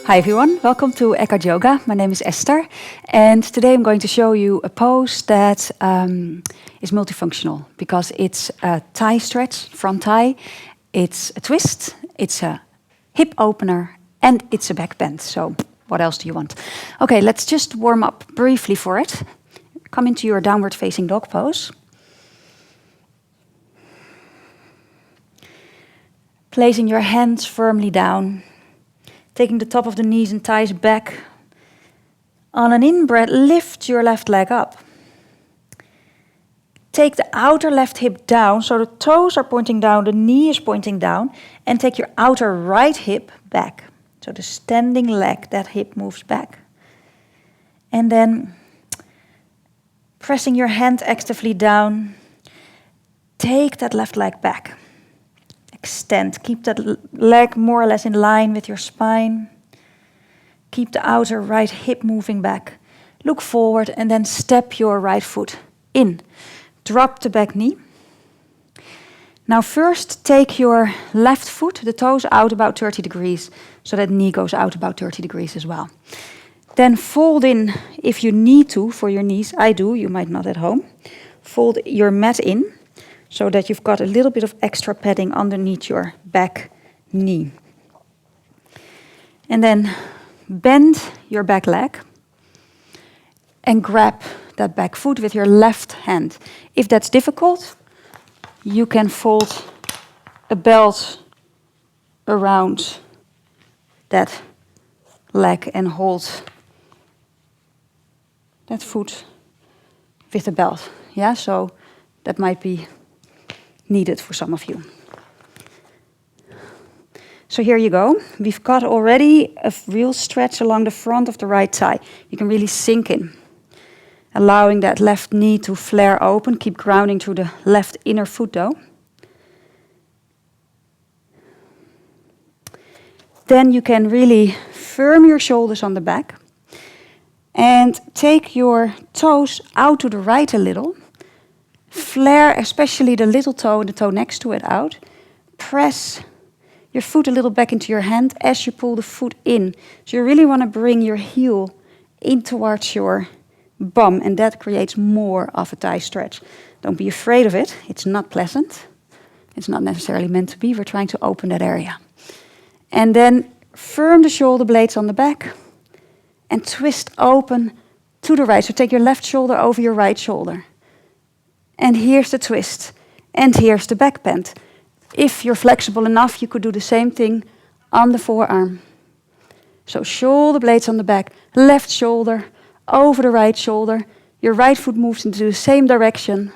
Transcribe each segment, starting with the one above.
Hi everyone, welcome to Eckhart Yoga. My name is Esther, and today I'm going to show you a pose that is multifunctional because it's a thigh stretch, front thigh, it's a twist, it's a hip opener, and it's a back bend. So what else do you want? Okay, let's just warm up briefly for it. Come into your downward facing dog pose. Placing your hands firmly down. Taking the top of the knees and thighs back. On an in-breath, lift your left leg up. Take the outer left hip down, so the toes are pointing down, the knee is pointing down, and take your outer right hip back. So the standing leg, that hip moves back. And then, pressing your hand actively down, take that left leg back. Extend, keep that leg more or less in line with your spine. Keep the outer right hip moving back. Look forward and then step your right foot in. Drop the back knee. Now first take your left foot, the toes out about 30 degrees, so that knee goes out about 30 degrees as well. Then fold in if you need to for your knees. I do, you might not at home. Fold your mat in, so that you've got a little bit of extra padding underneath your back knee. And then bend your back leg and grab that back foot with your left hand. If that's difficult, you can fold a belt around that leg and hold that foot with a belt. Yeah, so that might be needed for some of you. So here you go. We've got already a real stretch along the front of the right thigh. You can really sink in, allowing that left knee to flare open. Keep grounding through the left inner foot though. Then you can really firm your shoulders on the back and take your toes out to the right a little. Flare especially the little toe and the toe next to it out. Press your foot a little back into your hand as you pull the foot in. So you really want to bring your heel in towards your bum, and that creates more of a thigh stretch. Don't be afraid of it. It's not pleasant. It's not necessarily meant to be. We're trying to open that area. And then firm the shoulder blades on the back and twist open to the right. So take your left shoulder over your right shoulder. And here's the twist. And here's the back bend. If you're flexible enough, you could do the same thing on the forearm. So shoulder blades on the back, left shoulder over the right shoulder. Your right foot moves into the same direction.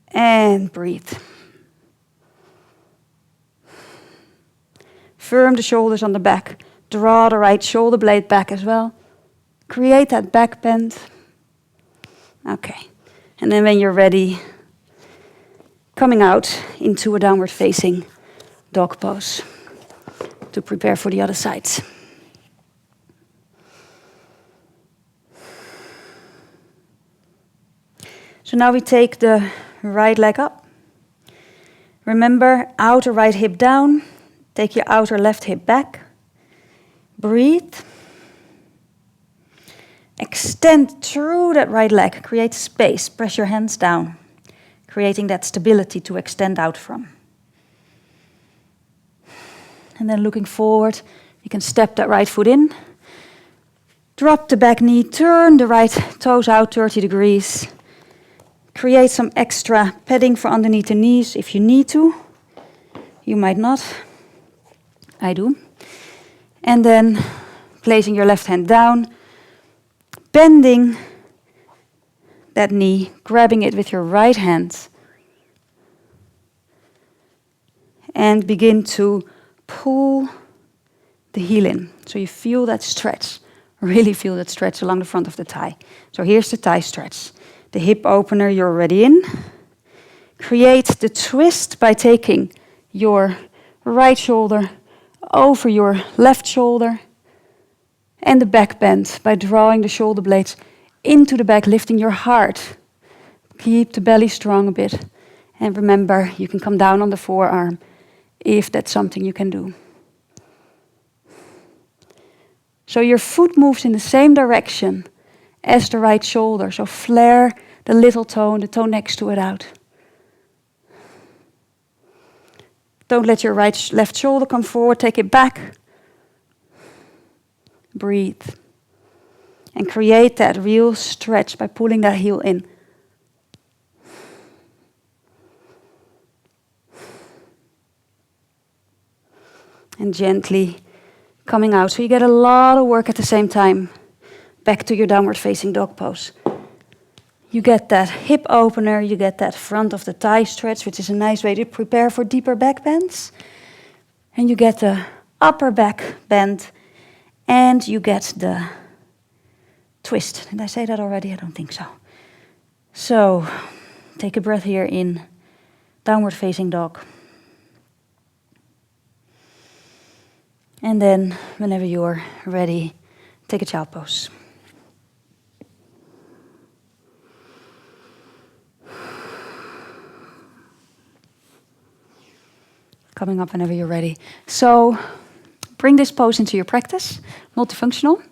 And breathe. Firm the shoulders on the back. Draw the right shoulder blade back as well. Create that back bend. Okay, and then when you're ready, coming out into a downward facing dog pose to prepare for the other side. So now we take the right leg up. Remember, outer right hip down, take your outer left hip back. Breathe. Extend through that right leg, create space, press your hands down, creating that stability to extend out from. And then looking forward, you can step that right foot in, drop the back knee, turn the right toes out 30 degrees, create some extra padding for underneath the knees if you need to. You might not, I do. And then placing your left hand down, bending that knee, grabbing it with your right hand, and begin to pull the heel in. So you feel that stretch, really feel that stretch along the front of the thigh. So here's the thigh stretch. The hip opener, you're already in. Create the twist by taking your right shoulder over your left shoulder, and the back bend by drawing the shoulder blades into the back, lifting your heart. Keep the belly strong a bit. And remember, you can come down on the forearm if that's something you can do. So your foot moves in the same direction as the right shoulder. So flare the little toe and the toe next to it out. Don't let your left shoulder come forward. Take it back. Breathe. And create that real stretch by pulling that heel in. And gently coming out. So you get a lot of work at the same time. Back to your downward facing dog pose. You get that hip opener, you get that front of the thigh stretch, which is a nice way to prepare for deeper back bends. And you get the upper back bend, and you get the twist. Did I say that already? I don't think so. So, take a breath here in downward facing dog. And then, whenever you're ready, take a child pose. Coming up whenever you're ready. So, bring this pose into your practice, multifunctional.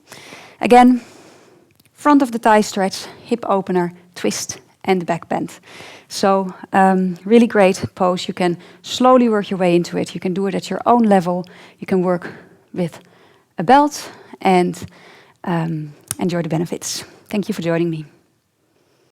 Again, front of the thigh stretch, hip opener, twist, and the back bend. So, really great pose. You can slowly work your way into it. You can do it at your own level. You can work with a belt and enjoy the benefits. Thank you for joining me.